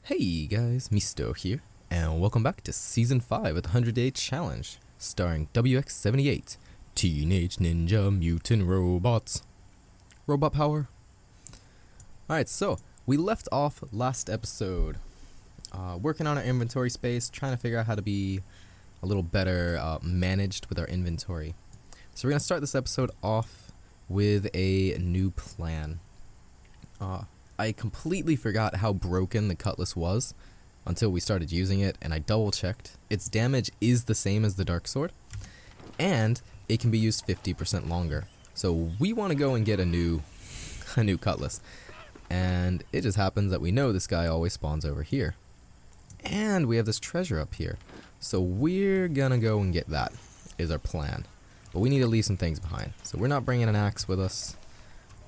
Hey guys, Misuto here, and welcome back to Season 5 of the 100-Day Challenge, starring WX78, Teenage Ninja Mutant Robots. Robot power. Alright, so, we left off last episode, working on our inventory space, trying to figure out how to be a little better managed with our inventory. So we're going to start this episode off with a new plan. I completely forgot how broken the cutlass was until we started using it, and I double checked. Its damage is the same as the dark sword, and it can be used 50% longer. So we want to go and get a new cutlass, and it just happens that we know this guy always spawns over here, and we have this treasure up here. So we're gonna go and get that is our plan, but we need to leave some things behind. So we're not bringing an axe with us.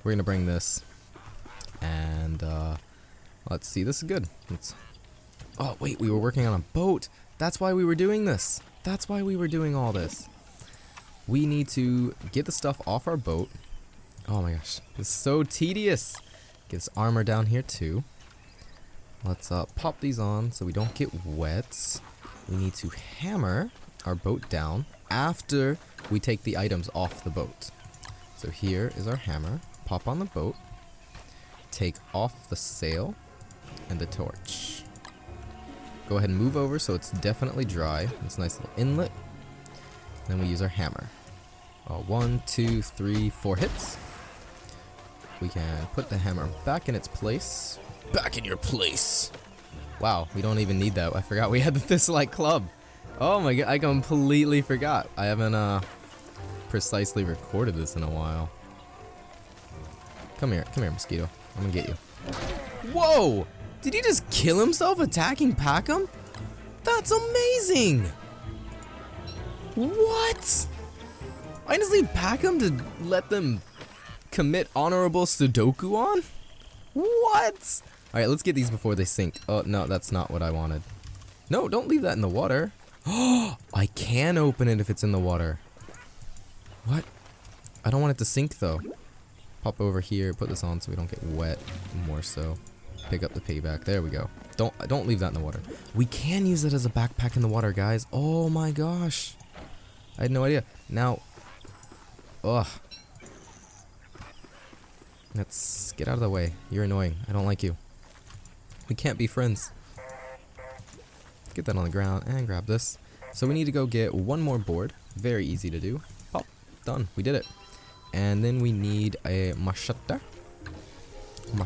We're gonna bring this. And let's see, this is good. Oh wait, we were working on a boat. That's why we were doing this. That's why we were doing all this. We need to get the stuff off our boat. Oh my gosh, this is so tedious. Get this armor down here too. Let's pop these on so we don't get wet. We need to hammer our boat down after we take the items off the boat. So here is our hammer. Pop on the boat. Take off the sail and the torch. Go ahead and move over so it's definitely dry. It's a nice little inlet. Then we use our hammer. 1, 2, 3, 4 hits. We can put the hammer back in its place. Back in your place. Wow, we don't even need that. I forgot we had the Thistle-like club. Oh my god, I completely forgot. I haven't precisely recorded this in a while. Come here, mosquito. I'm gonna get you. Whoa! Did he just kill himself attacking Packham? That's amazing! What? I just need Packham to let them commit honorable Sudoku on? What? Alright, let's get these before they sink. Oh, no, that's not what I wanted. No, don't leave that in the water. Oh, I can open it if it's in the water. What? I don't want it to sink, though. Pop over here, put this on so we don't get wet more so. Pick up the payback. There we go. Don't leave that in the water. We can use it as a backpack in the water, guys. Oh my gosh. I had no idea. Now, ugh. Let's get out of the way. You're annoying. I don't like you. We can't be friends. Get that on the ground and grab this. So we need to go get one more board. Very easy to do. Pop. Done. We did it. And then we need a machete. And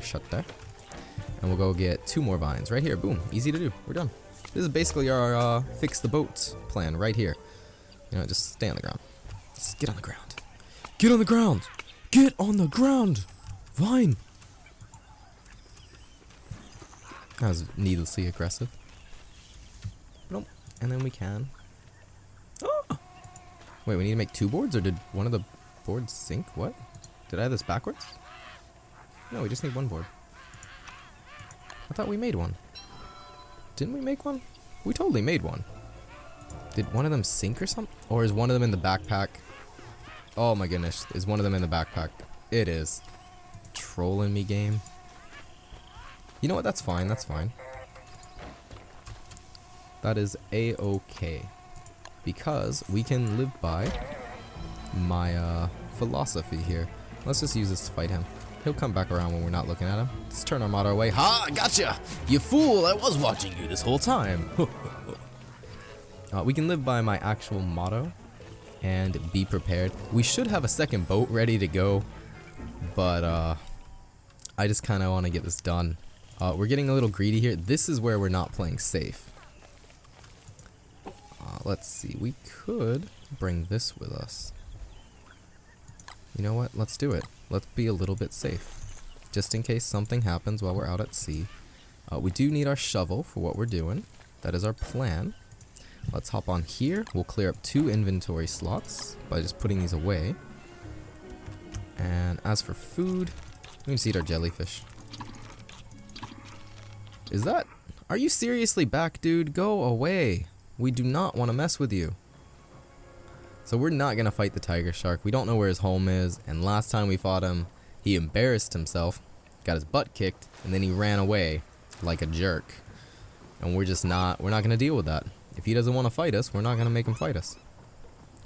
we'll go get 2 more vines right here. Boom. Easy to do. We're done. This is basically our fix the boat plan right here. You know, just stay on the ground. Just get on the ground. Get on the ground. Get on the ground. Vine. That was needlessly aggressive. Nope. And then we can. Oh! Wait, we need to make 2 boards, or did one of the boards sink? What? Did I have this backwards? No, we just need 1 board. I thought we made one. Didn't we make one? We totally made one. Did one of them sink or something? Or is one of them in the backpack? Oh my goodness. Is one of them in the backpack? It is. Trolling me, game. You know what? That's fine. That's fine. That is a-okay. Because we can live by my philosophy here. Let's just use this to fight him. He'll come back around when we're not looking at him. Let's turn our motto away. Ha! Gotcha! You fool! I was watching you this whole time. We can live by my actual motto and be prepared. We should have a second boat ready to go, but I just kind of want to get this done. We're getting a little greedy here. This is where we're not playing safe. Let's see. We could bring this with us. You know what? Let's do it. Let's be a little bit safe. Just in case something happens while we're out at sea. We do need our shovel for what we're doing. That is our plan. Let's hop on here. We'll clear up 2 inventory slots by just putting these away. And as for food, we can just eat our jellyfish. Is that... Are you seriously back, dude? Go away. We do not want to mess with you. So we're not going to fight the tiger shark. We don't know where his home is. And last time we fought him, he embarrassed himself, got his butt kicked, and then he ran away like a jerk. And we're not gonna deal with that. If he doesn't want to fight us, we're not gonna make him fight us.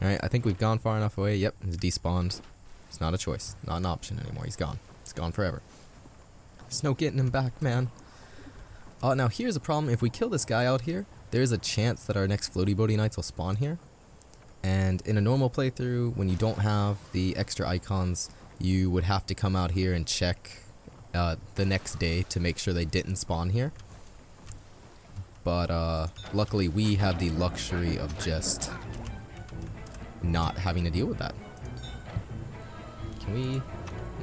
Alright, I think we've gone far enough away. Yep, he's despawned. It's not a choice, not an option anymore. He's gone. He's gone forever. There's no getting him back, man. Now here's a problem. If we kill this guy out here, there's a chance that our next floaty boaty knights will spawn here. And in a normal playthrough, when you don't have the extra icons, you would have to come out here and check the next day to make sure they didn't spawn here. But luckily we have the luxury of just not having to deal with that. Can we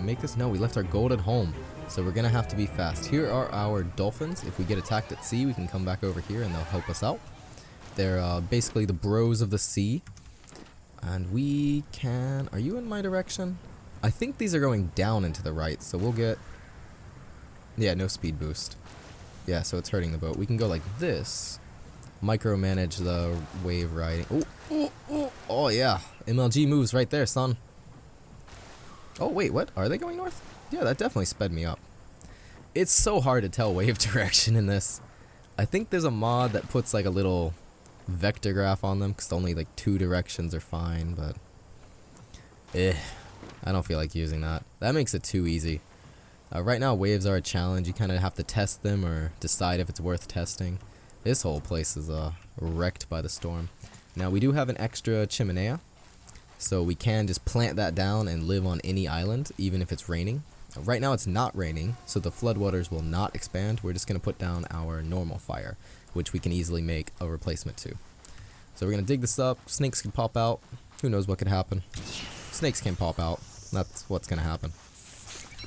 make this? No, we left our gold at home. So we're gonna have to be fast. Here are our dolphins. If we get attacked at sea, we can come back over here and they'll help us out. They're basically the bros of the sea. And we can... Are you in my direction? I think these are going down into the right, so we'll get... Yeah, no speed boost. Yeah, so it's hurting the boat. We can go like this. Micromanage the wave riding. Oh yeah. MLG moves right there, son. Oh, wait, what? Are they going north? Yeah, that definitely sped me up. It's so hard to tell wave direction in this. I think there's a mod that puts like a little vector graph on them because only like 2 directions are fine, but... I don't feel like using that. That makes it too easy. Right now, waves are a challenge. You kind of have to test them or decide if it's worth testing. This whole place is wrecked by the storm. Now, we do have an extra chimenea, so we can just plant that down and live on any island, even if it's raining. Right now, it's not raining, so the floodwaters will not expand. We're just going to put down our normal fire, which we can easily make a replacement to. So we're going to dig this up. Snakes can pop out. Who knows what could happen. Snakes can pop out. That's what's going to happen.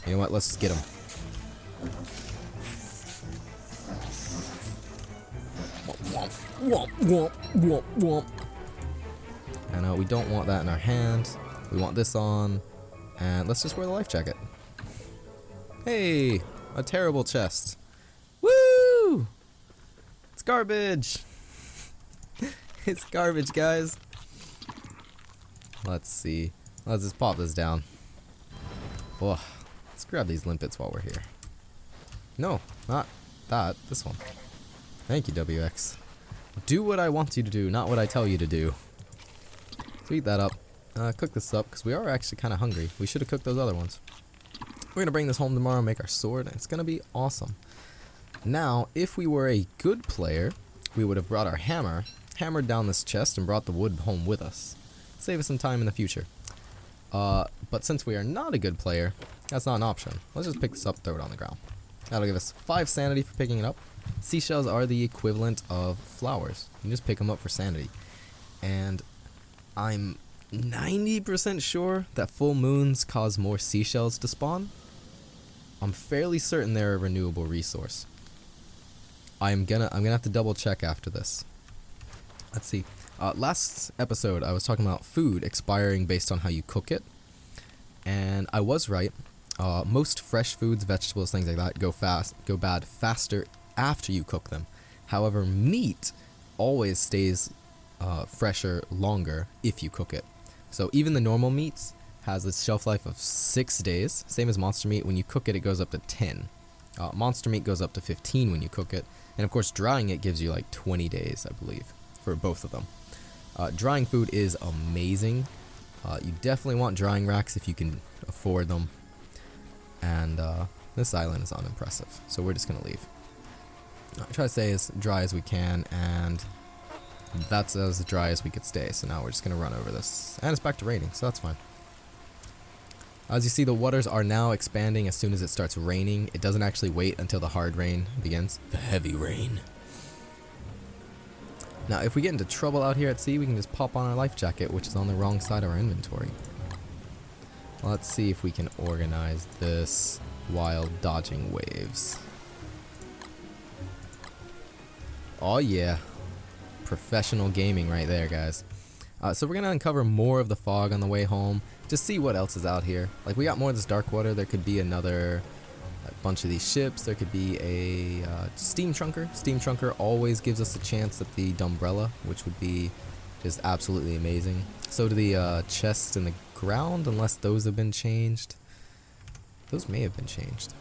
You know what? Let's just get them. And we don't want that in our hand. We want this on. And let's just wear the life jacket. Hey! A terrible chest. Woo! It's garbage! It's garbage, guys. Let's see. Let's just pop this down. Whoa. Let's grab these limpets while we're here. No, not that. This one. Thank you, WX. Do what I want you to do, not what I tell you to do. So eat that up. Cook this up, because we are actually kind of hungry. We should have cooked those other ones. We're going to bring this home tomorrow and make our sword, and it's going to be awesome. Now, if we were a good player, we would have brought our hammer, hammered down this chest, and brought the wood home with us. Save us some time in the future. But since we are not a good player, that's not an option. Let's just pick this up, throw it on the ground. That'll give us 5 sanity for picking it up. Seashells are the equivalent of flowers. You can just pick them up for sanity. And I'm 90% sure that full moons cause more seashells to spawn. I'm fairly certain they're a renewable resource. I'm gonna have to double check after this. Let's see. Last episode I was talking about food expiring based on how you cook it. And I was right. Most fresh foods, vegetables, things like that go bad faster after you cook them. However, meat always stays fresher longer if you cook it. So even the normal meats has a shelf life of 6 days, same as monster meat. When you cook it, it goes up to 10. Monster meat goes up to 15 when you cook it. And of course, drying it gives you like 20 days, I believe, for both of them. Drying food is amazing. You definitely want drying racks if you can afford them. And this island is unimpressive, so we're just going to leave. Try to stay as dry as we can, and that's as dry as we could stay. So now we're just going to run over this. And it's back to raining, so that's fine. As you see, the waters are now expanding as soon as it starts raining. It doesn't actually wait until the hard rain begins. The heavy rain. Now, if we get into trouble out here at sea, we can just pop on our life jacket, which is on the wrong side of our inventory. Let's see if we can organize this while dodging waves. Oh yeah. Professional gaming right there, guys. So we're going to uncover more of the fog on the way home. Just see what else is out here. Like, we got more of this dark water. There could be another bunch of these ships. There could be a steam trunker. Steam trunker always gives us a chance at the Dumbrella, which would be just absolutely amazing. So do the chests in the ground, unless those have been changed. Those may have been changed.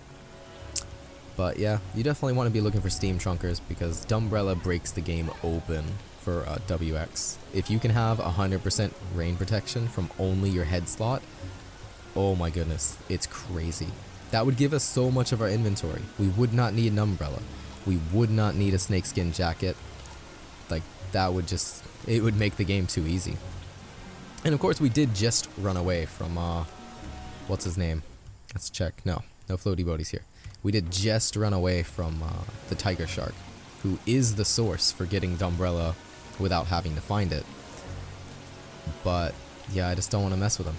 But yeah, you definitely want to be looking for Steam Trunkers because Dumbrella breaks the game open for WX. If you can have 100% rain protection from only your head slot, oh my goodness, it's crazy. That would give us so much of our inventory. We would not need an umbrella. We would not need a snakeskin jacket. Like, that would just, it would make the game too easy. And of course, we did just run away from, what's his name? Let's check. No floaty boaties here. We did just run away from the tiger shark, who is the source for getting the umbrella without having to find it. But yeah, I just don't want to mess with him.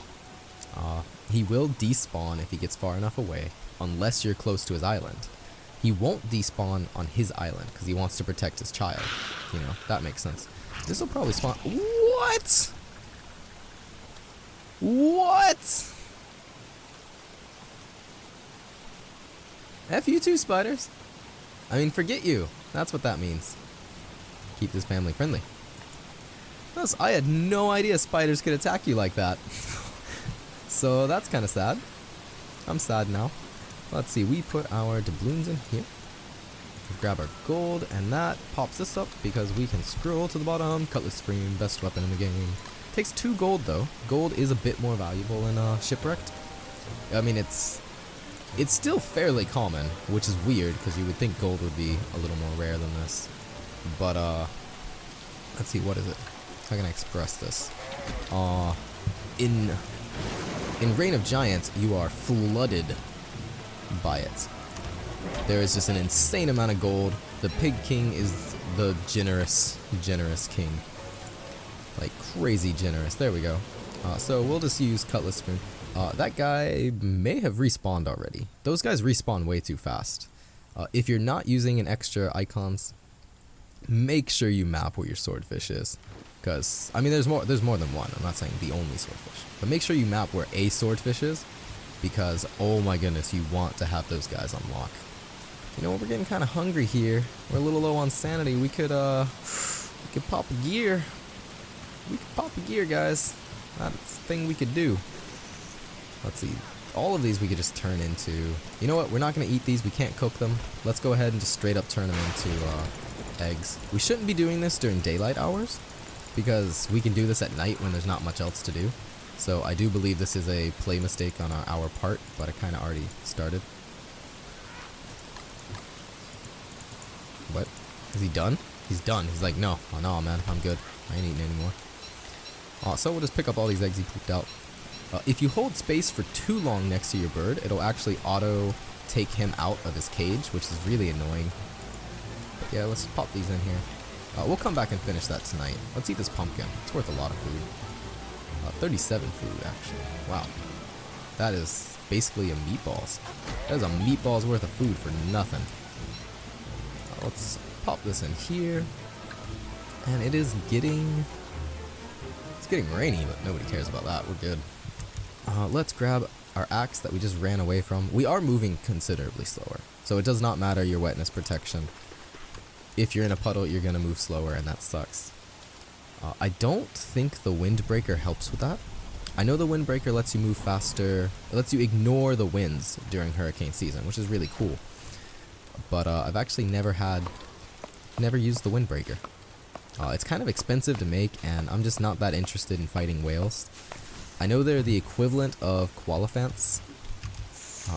He will despawn if he gets far enough away, unless you're close to his island. He won't despawn on his island because he wants to protect his child. You know, that makes sense. This will probably spawn. What? What? F you too, spiders. I mean, forget you. That's what that means. Keep this family friendly. Plus, I had no idea spiders could attack you like that. So that's kind of sad. I'm sad now. Let's see, we put our doubloons in here. Grab our gold, and that pops us up because we can scroll to the bottom. Cutlass Supreme, best weapon in the game. Takes 2 gold though. Gold is a bit more valuable in Shipwrecked. I mean, it's still fairly common, which is weird because you would think gold would be a little more rare than this. But let's see, what is it? How can I express this? In Reign of Giants, you are flooded by it. There is just an insane amount of gold. The Pig King is the generous king. Like, crazy generous. There we go. So we'll just use Cutlass Spoon. That guy may have respawned already. Those guys respawn way too fast. If you're not using an extra icons, make sure you map where your swordfish is. Because, I mean, there's more than one. I'm not saying the only swordfish. But make sure you map where a swordfish is. Because, oh my goodness, you want to have those guys unlock. You know what, we're getting kind of hungry here. We're a little low on sanity. We could pop a gear. We could pop a gear, guys. That's a thing we could do. Let's see. All of these we could just turn into... You know what? We're not going to eat these. We can't cook them. Let's go ahead and just straight up turn them into eggs. We shouldn't be doing this during daylight hours because we can do this at night when there's not much else to do. So I do believe this is a play mistake on our part, but it kind of already started. What? Is he done? He's done. He's like, no. Oh, no, man. I'm good. I ain't eating anymore. So we'll just pick up all these eggs he pooped out. If you hold space for too long next to your bird, it'll actually auto take him out of his cage, which is really annoying. But yeah, let's pop these in here. We'll come back and finish that tonight. Let's eat this pumpkin. It's worth a lot of food. 37 food, actually. Wow. That is basically a meatballs. That is a meatball's worth of food for nothing. Let's pop this in here. And it is getting... It's getting rainy, but nobody cares about that. We're good. Let's grab our axe that we just ran away from. We are moving considerably slower, so it does not matter your wetness protection. If you're in a puddle, you're going to move slower, and that sucks. I don't think the windbreaker helps with that. I know the windbreaker lets you move faster. It lets you ignore the winds during hurricane season, which is really cool. But I've actually never used the windbreaker. It's kind of expensive to make, and I'm just not that interested in fighting whales. I know they're the equivalent of qualiphants.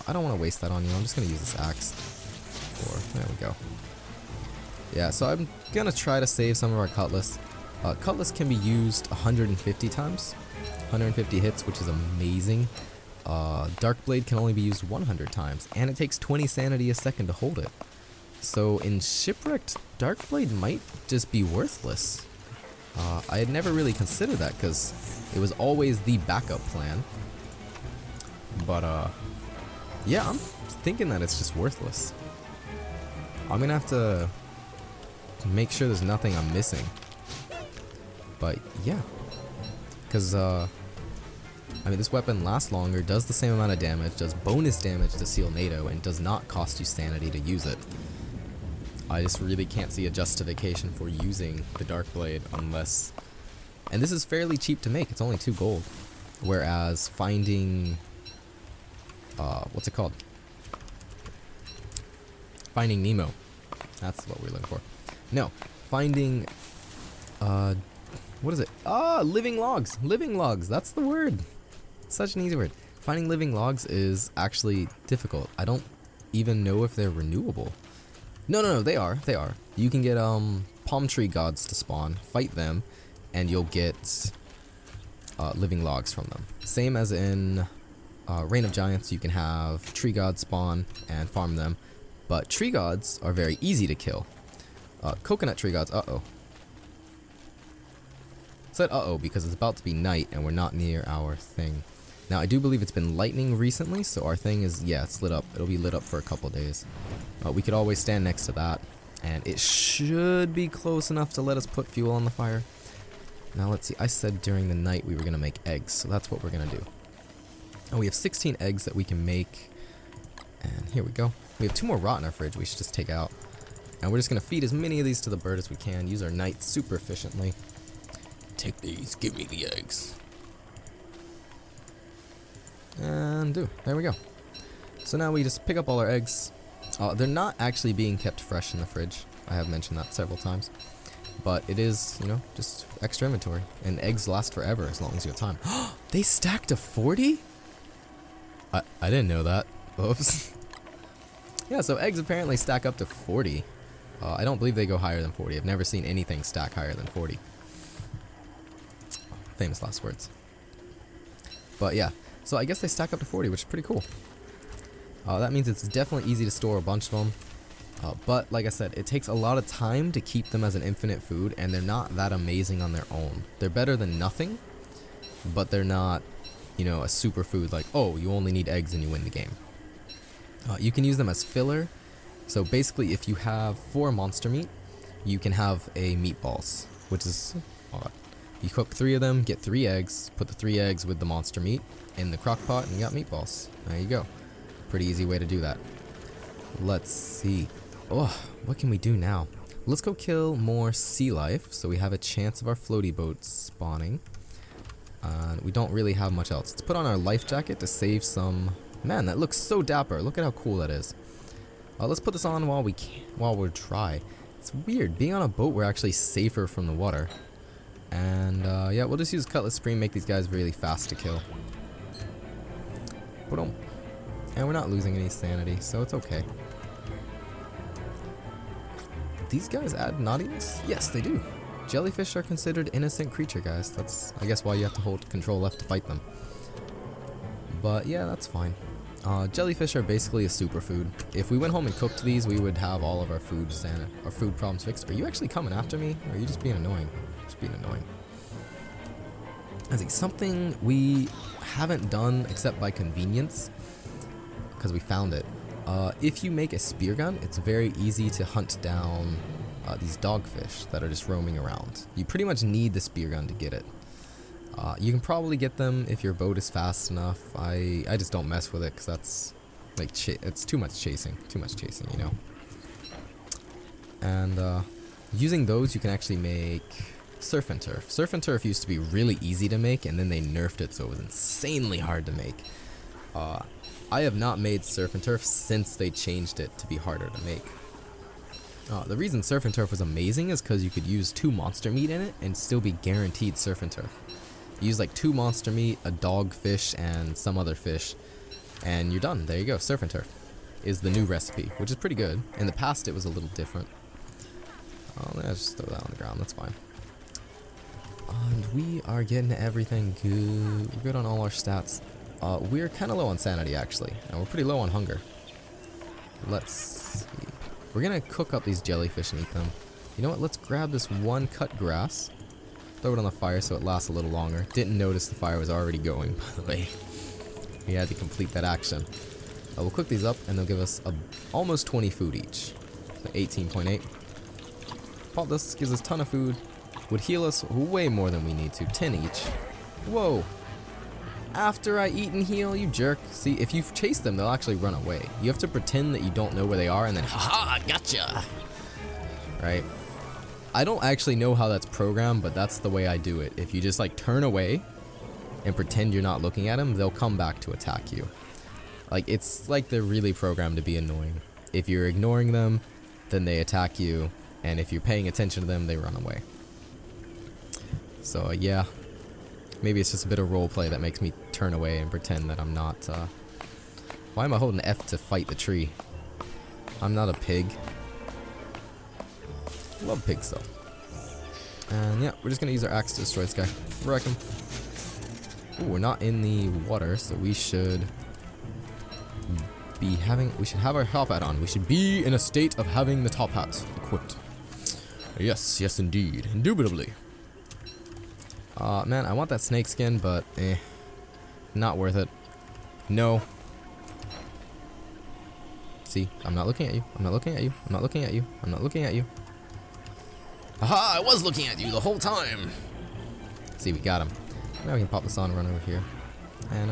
I don't want to waste that on you. I'm just going to use this axe. There we go. Yeah, so I'm going to try to save some of our cutlass. Cutlass can be used 150 times. 150 hits, which is amazing. Dark Blade can only be used 100 times, and it takes 20 sanity a second to hold it. So in Shipwrecked, Dark Blade might just be worthless. I had never really considered that because it was always the backup plan. But yeah, I'm thinking that it's just worthless. I'm gonna have to make sure there's nothing I'm missing. But yeah, because I mean, this weapon lasts longer, does the same amount of damage, does bonus damage to Seal NATO, and does not cost you sanity to use it. I just really can't see a justification for using the Dark Blade unless... And this is fairly cheap to make, it's only 2 gold. Whereas finding... what's it called? Finding Nemo. That's what we're looking for. No, finding, what is it? Ah, living logs. Living logs, that's the word. Such an easy word. Finding living logs is actually difficult. I don't even know if they're renewable. No, they are. You can get palm tree gods to spawn, fight them, and you'll get living logs from them. Same as in Reign of Giants, you can have tree gods spawn and farm them, but tree gods are very easy to kill. Coconut tree gods, said because it's about to be night and we're not near our thing. Now I do believe it's been lightning recently, so our thing is, yeah, it's lit up. It'll be lit up for a couple days. We could always stand next to that, and it should be close enough to let us put fuel on the fire. Now let's see, I said during the night we were gonna make eggs, so that's what we're gonna do. And we have 16 eggs that we can make, and here we go. We have 2 more rot in our fridge we should just take out. And we're just gonna feed as many of these to the bird as we can, use our night super efficiently. Take these, give me the eggs. And there we go. So now we just pick up all our eggs. They're not actually being kept fresh in the fridge. I have mentioned that several times. But it is, just extra inventory. And eggs last forever as long as you have time. They stack to 40? I didn't know that. Oops. Yeah, so eggs apparently stack up to 40. I don't believe they go higher than 40. I've never seen anything stack higher than 40. Famous last words. But yeah, so I guess they stack up to 40, which is pretty cool. That means it's definitely easy to store a bunch of them. But like I said, it takes a lot of time to keep them as an infinite food, and they're not that amazing on their own. They're better than nothing, but they're not, a superfood like, oh, you only need eggs and you win the game. You can use them as filler. So basically, if you have 4 monster meat, you can have a meatballs, which is, you cook 3 of them, get 3 eggs, put the 3 eggs with the monster meat in the crock pot, and you got meatballs. There you go. Pretty easy way to do that. Let's see. Oh, what can we do now? Let's go kill more sea life, so we have a chance of our floaty boats spawning. We don't really have much else. Let's put on our life jacket to save some. Man, that looks so dapper. Look at how cool that is. Let's put this on while we're dry. It's weird. Being on a boat, we're actually safer from the water. And yeah, we'll just use Cutlass Scream, make these guys really fast to kill. Boom. And we're not losing any sanity, so it's okay. These guys add naughtiness? Yes, they do. Jellyfish are considered innocent creature, guys. That's, I guess, why you have to hold control left to fight them. But yeah, that's fine. Jellyfish are basically a superfood. If we went home and cooked these, we would have all of our food problems fixed. Are you actually coming after me? Or are you just being annoying? Just being annoying. I think something we haven't done except by convenience, because we found it. If you make a spear gun, it's very easy to hunt down these dogfish that are just roaming around. You pretty much need the spear gun to get it. You can probably get them if your boat is fast enough. I just don't mess with it because that's like it's too much chasing, And using those, you can actually make surf and turf. Surf and turf used to be really easy to make, and then they nerfed it so it was insanely hard to make. I have not made surf and turf since they changed it to be harder to make. The reason surf and turf was amazing is because you could use 2 monster meat in it and still be guaranteed surf and turf. You use like 2 monster meat, a dogfish, and some other fish, and you're done. There you go. Surf and turf is the new recipe, which is pretty good. In the past, it was a little different. Let's just throw that on the ground. That's fine. And we are getting everything good. We're good on all our stats. We're kind of low on sanity, actually, and we're pretty low on hunger. Let's see. We're gonna cook up these jellyfish and eat them. You know what? Let's grab this 1 cut grass, throw it on the fire so it lasts a little longer. Didn't notice the fire was already going, by the way. We had to complete that action. We'll cook these up, and they'll give us almost 20 food each. So 18.8. Pop this, gives us a ton of food. Would heal us way more than we need to. 10 each. Whoa. After I eat and heal, you jerk. See, if you chase them, they'll actually run away. You have to pretend that you don't know where they are, and then, haha, gotcha! Right? I don't actually know how that's programmed, but that's the way I do it. If you just, like, turn away and pretend you're not looking at them, they'll come back to attack you. Like, it's like they're really programmed to be annoying. If you're ignoring them, then they attack you, and if you're paying attention to them, they run away. So yeah, maybe it's just a bit of roleplay that makes me turn away and pretend that I'm not, why am I holding F to fight the tree? I'm not a pig. Love pigs though. And yeah, we're just gonna use our axe to destroy this guy. Wreck him. Ooh, we're not in the water, so we should have our top hat on. We should be in a state of having the top hat equipped. Yes, yes indeed. Indubitably. Man, I want that snake skin, but not worth it. No. See, I'm not looking at you. I'm not looking at you. I'm not looking at you. I'm not looking at you. Aha, I was looking at you the whole time. See, we got him. Now we can pop this on and run over here. And,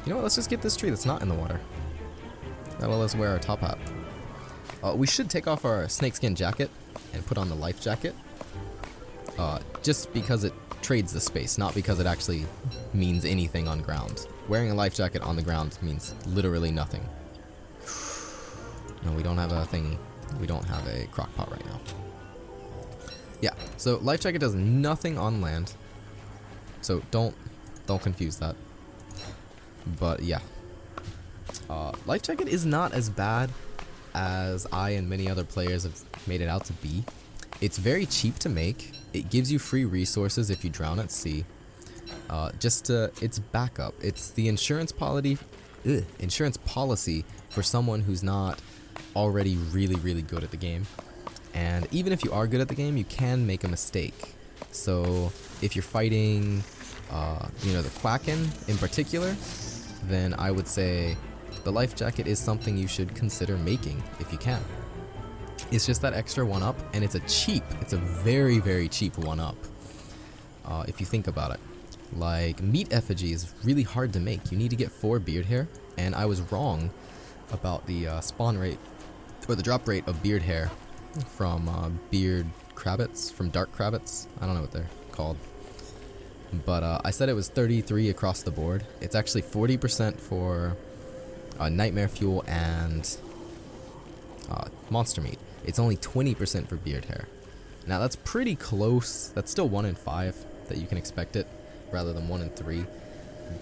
you know what? Let's just get this tree that's not in the water. That'll let us wear our top hat. We should take off our snakeskin jacket and put on the life jacket. Just because it trades the space, not because it actually means anything on ground. Wearing a life jacket on the ground means literally nothing. No, we don't have a thingy. We don't have a crock pot right now. Yeah, so life jacket does nothing on land. So don't confuse that. But yeah. Life jacket is not as bad as I and many other players have made it out to be. It's very cheap to make. It gives you free resources if you drown at sea. It's backup. It's the insurance policy for someone who's not already really good at the game. And even if you are good at the game, you can make a mistake. So if you're fighting, the Quacken in particular, then I would say the life jacket is something you should consider making if you can. It's just that extra 1-up, and it's a very cheap 1-up. If you think about it. Like, meat effigy is really hard to make. You need to get 4 beard hair, and I was wrong about the spawn rate, or the drop rate of beard hair from beard crabbits, from dark crabbits. I don't know what they're called. But I said it was 33 across the board. It's actually 40% for nightmare fuel and monster meat. It's only 20% for beard hair. Now that's pretty close. That's still 1 in 5 that you can expect it, rather than 1 in 3.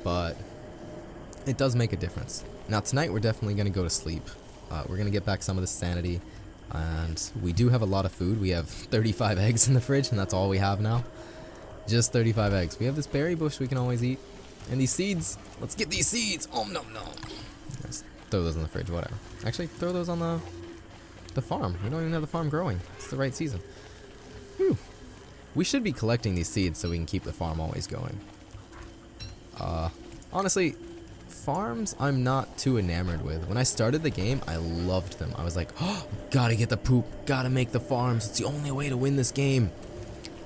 But it does make a difference. Now tonight we're definitely going to go to sleep. We're going to get back some of the sanity. And we do have a lot of food. We have 35 eggs in the fridge, and that's all we have now. Just 35 eggs. We have this berry bush we can always eat. And these seeds. Let's get these seeds. Oh, no. Let's throw those in the fridge, whatever. Actually, throw those on the farm. We don't even have the farm growing. It's the right season. Whew. We should be collecting these seeds so we can keep the farm always going. Honestly, farms I'm not too enamored with. When I started the game, I loved them. I was like, oh, gotta get the poop. Gotta make the farms. It's the only way to win this game.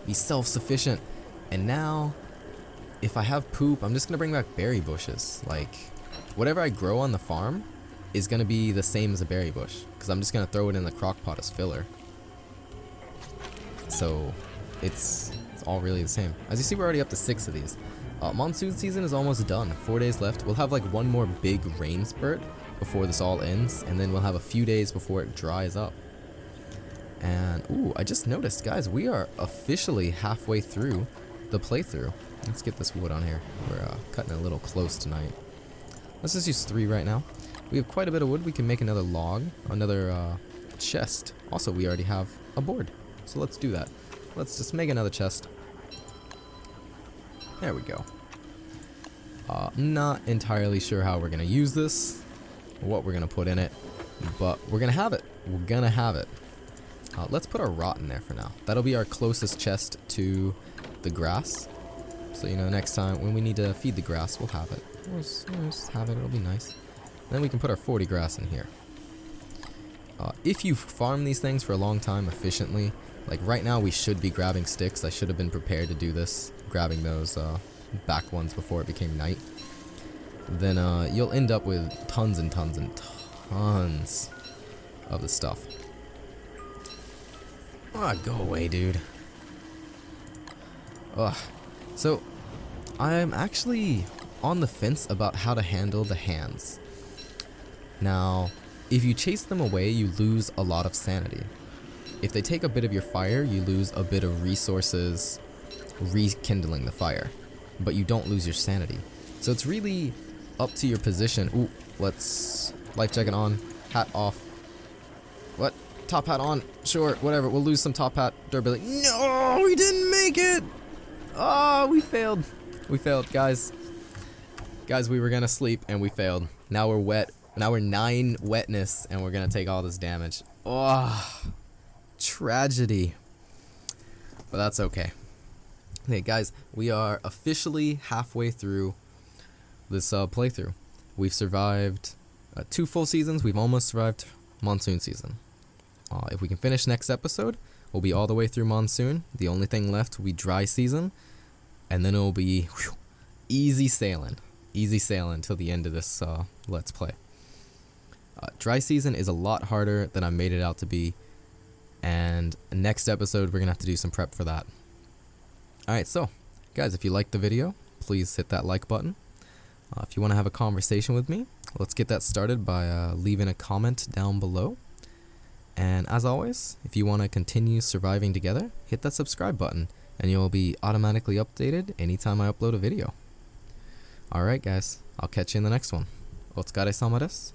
Be self-sufficient. And now, if I have poop, I'm just gonna bring back berry bushes. Like, whatever I grow on the farm is gonna be the same as a berry bush, because I'm just gonna throw it in the crock pot as filler. So, it's all really the same. As you see, we're already up to 6 of these. Monsoon season is almost done. 4 days left. We'll have like one more big rain spurt before this all ends, and then we'll have a few days before it dries up. And, ooh, I just noticed, guys, we are officially halfway through the playthrough. Let's get this wood on here. We're cutting it a little close tonight. Let's just use 3 right now. We have quite a bit of wood. We can make another log, another chest. Also, we already have a board, so let's do that. Let's just make another chest. There we go. Not entirely sure how we're going to use this, or what we're going to put in it, but we're going to have it. We're going to have it. Let's put our rot in there for now. That'll be our closest chest to the grass. So, next time when we need to feed the grass, we'll have it. We'll just have it. It'll be nice. Then we can put our 40 grass in here. If you farm these things for a long time efficiently, like right now we should be grabbing sticks. I should have been prepared to do this, grabbing those back ones before it became night. Then you'll end up with tons and tons and tons of the stuff. Go away, dude. Ugh. So, I'm actually on the fence about how to handle the hands. Now, If you chase them away, you lose a lot of sanity. If they take a bit of your fire, you lose a bit of resources rekindling the fire, but you don't lose your sanity. So it's really up to your position. Ooh, let's life jacket on, hat off. What? Top hat on? Sure, whatever. We'll lose some top hat durability. No, we didn't make it. Oh, we failed. We failed, guys. Guys, we were gonna sleep and we failed. Now we're wet. Now we're 9 wetness and we're gonna take all this damage. Oh, tragedy. But that's okay. Okay, guys, we are officially halfway through this playthrough. We've survived 2 full seasons. We've almost survived monsoon season. If we can finish next episode, we'll be all the way through monsoon. The only thing left will be dry season, and then it'll be easy sailing till the end of this let's play. Dry season is a lot harder than I made it out to be, and next episode we're gonna have to do some prep for that. Alright, so guys, if you liked the video, please hit that like button. If you want to have a conversation with me, let's get that started by leaving a comment down below. And as always, if you want to continue surviving together, hit that subscribe button and you'll be automatically updated anytime I upload a video. Alright guys, I'll catch you in the next one. Otsukare-sama desu.